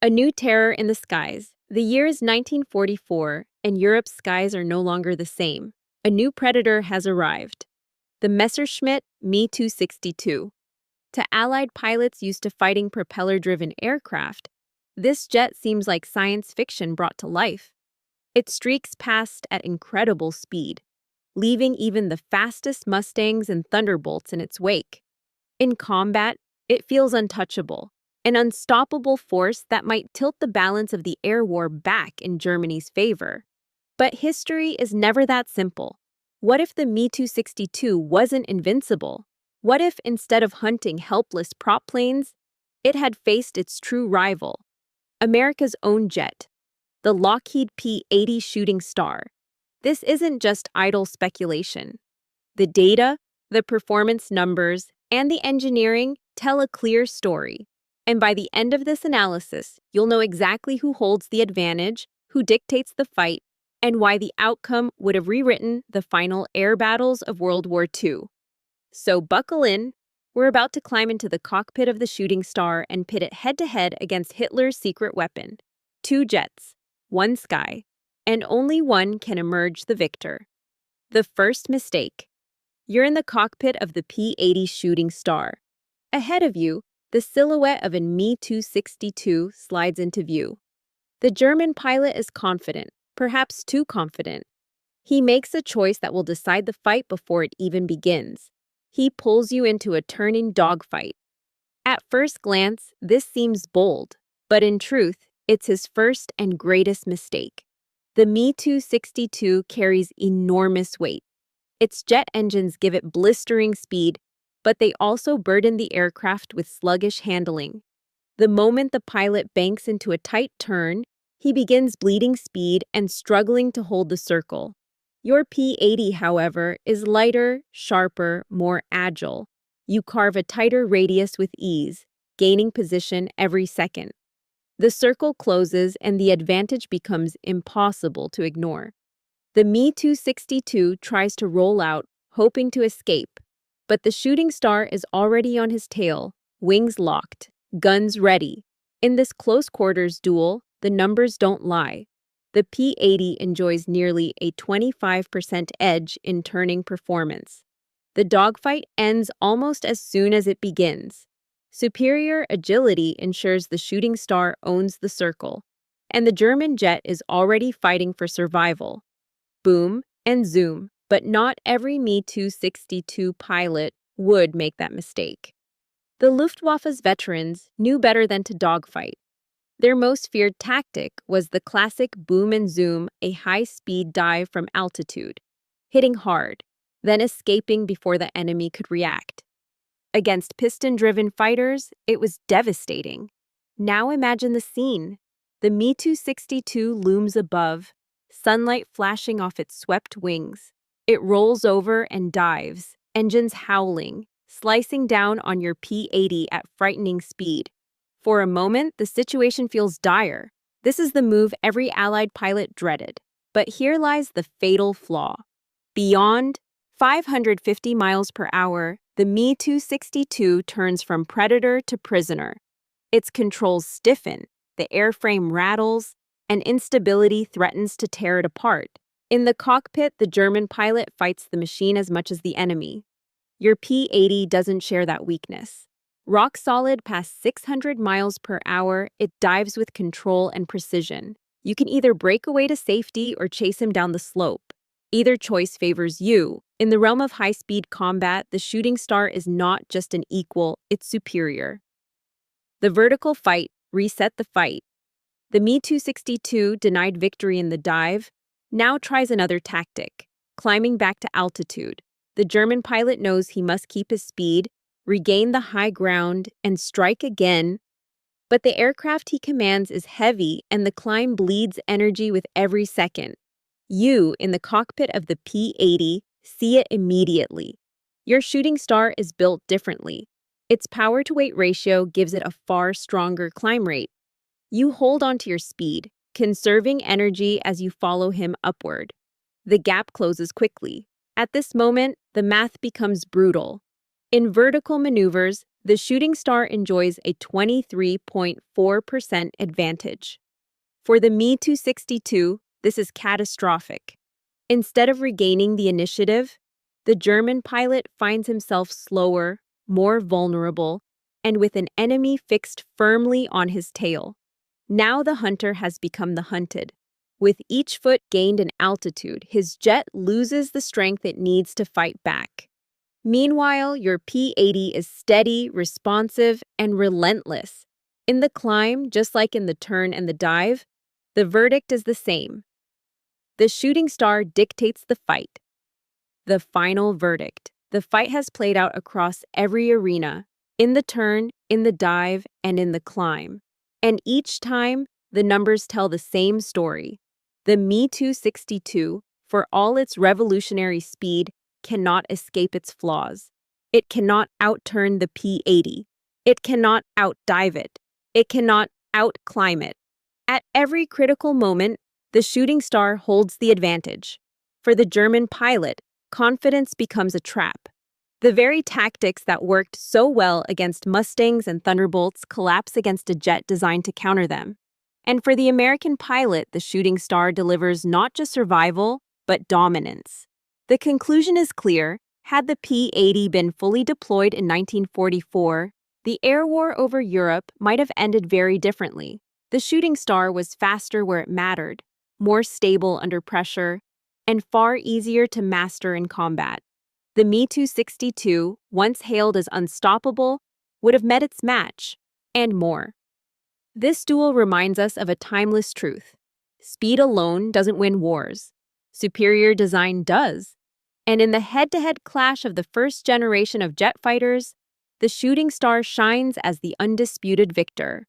A new terror in the skies. The year is 1944, and Europe's skies are no longer the same. A new predator has arrived. The Messerschmitt Me-262. To Allied pilots used to fighting propeller-driven aircraft, this jet seems like science fiction brought to life. It streaks past at incredible speed, leaving even the fastest Mustangs and Thunderbolts in its wake. In combat, it feels untouchable, an unstoppable force that might tilt the balance of the air war back in Germany's favor. But history is never that simple. What if the Me-262 wasn't invincible? What if, instead of hunting helpless prop planes, it had faced its true rival, America's own jet, the Lockheed P-80 Shooting Star? This isn't just idle speculation. The data, the performance numbers, and the engineering tell a clear story. And by the end of this analysis, you'll know exactly who holds the advantage, who dictates the fight, and why the outcome would have rewritten the final air battles of World War II. So buckle in. We're about to climb into the cockpit of the Shooting Star and pit it head-to-head against Hitler's secret weapon. 2 jets, 1 sky, and only one can emerge the victor. The first mistake. You're in the cockpit of the P-80 Shooting Star. Ahead of you, the silhouette of a Me-262 slides into view. The German pilot is confident, perhaps too confident. He makes a choice that will decide the fight before it even begins. He pulls you into a turning dogfight. At first glance, this seems bold, but in truth, it's his first and greatest mistake. The Me-262 carries enormous weight. Its jet engines give it blistering speed, but they also burden the aircraft with sluggish handling. The moment the pilot banks into a tight turn, he begins bleeding speed and struggling to hold the circle. Your P-80, however, is lighter, sharper, more agile. You carve a tighter radius with ease, gaining position every second. The circle closes and the advantage becomes impossible to ignore. The Me-262 tries to roll out, hoping to escape, but the Shooting Star is already on his tail, wings locked, guns ready. In this close-quarters duel, the numbers don't lie. The P-80 enjoys nearly a 25% edge in turning performance. The dogfight ends almost as soon as it begins. Superior agility ensures the Shooting Star owns the circle, and the German jet is already fighting for survival. Boom and zoom, but not every Me-262 pilot would make that mistake. The Luftwaffe's veterans knew better than to dogfight. Their most feared tactic was the classic boom and zoom, a high-speed dive from altitude, hitting hard, then escaping before the enemy could react. Against piston-driven fighters, it was devastating. Now imagine the scene. The Me-262 looms above, sunlight flashing off its swept wings. It rolls over and dives, engines howling, slicing down on your P-80 at frightening speed. For a moment, the situation feels dire. This is the move every Allied pilot dreaded. But here lies the fatal flaw. Beyond 550 miles per hour, the Me-262 turns from predator to prisoner. Its controls stiffen, the airframe rattles, and instability threatens to tear it apart. In the cockpit, the German pilot fights the machine as much as the enemy. Your P-80 doesn't share that weakness. Rock solid past 600 miles per hour, it dives with control and precision. You can either break away to safety or chase him down the slope. Either choice favors you. In the realm of high-speed combat, the Shooting Star is not just an equal, it's superior. The vertical fight reset the fight. The Me-262, denied victory in the dive, now tries another tactic, climbing back to altitude. The German pilot knows he must keep his speed, regain the high ground, and strike again. But the aircraft he commands is heavy, and the climb bleeds energy with every second. You, in the cockpit of the P-80, see it immediately. Your Shooting Star is built differently. Its power-to-weight ratio gives it a far stronger climb rate. You hold onto your speed, conserving energy as you follow him upward. The gap closes quickly. At this moment, the math becomes brutal. In vertical maneuvers, The Shooting Star enjoys a 23.4% advantage. For the Me-262, this is catastrophic. Instead of regaining the initiative, the German pilot finds himself slower, more vulnerable, and with an enemy fixed firmly on his tail. Now the hunter has become the hunted. With each foot gained in altitude, his jet loses the strength it needs to fight back. Meanwhile, your P-80 is steady, responsive, and relentless. In the climb, just like in the turn and the dive, the verdict is the same. The Shooting Star dictates the fight. The final verdict. The fight has played out across every arena, in the turn, in the dive, and in the climb. And each time, the numbers tell the same story. The Me-262, for all its revolutionary speed, cannot escape its flaws. It cannot outturn the P-80. It cannot outdive it. It cannot outclimb it. At every critical moment, the Shooting Star holds the advantage. For the German pilot, confidence becomes a trap. The very tactics that worked so well against Mustangs and Thunderbolts collapse against a jet designed to counter them. And for the American pilot, the Shooting Star delivers not just survival, but dominance. The conclusion is clear. Had the P-80 been fully deployed in 1944, the air war over Europe might have ended very differently. The Shooting Star was faster where it mattered, more stable under pressure, and far easier to master in combat. The Me-262, once hailed as unstoppable, would have met its match, and more. This duel reminds us of a timeless truth. Speed alone doesn't win wars. Superior design does. And in the head-to-head clash of the first generation of jet fighters, the Shooting Star shines as the undisputed victor.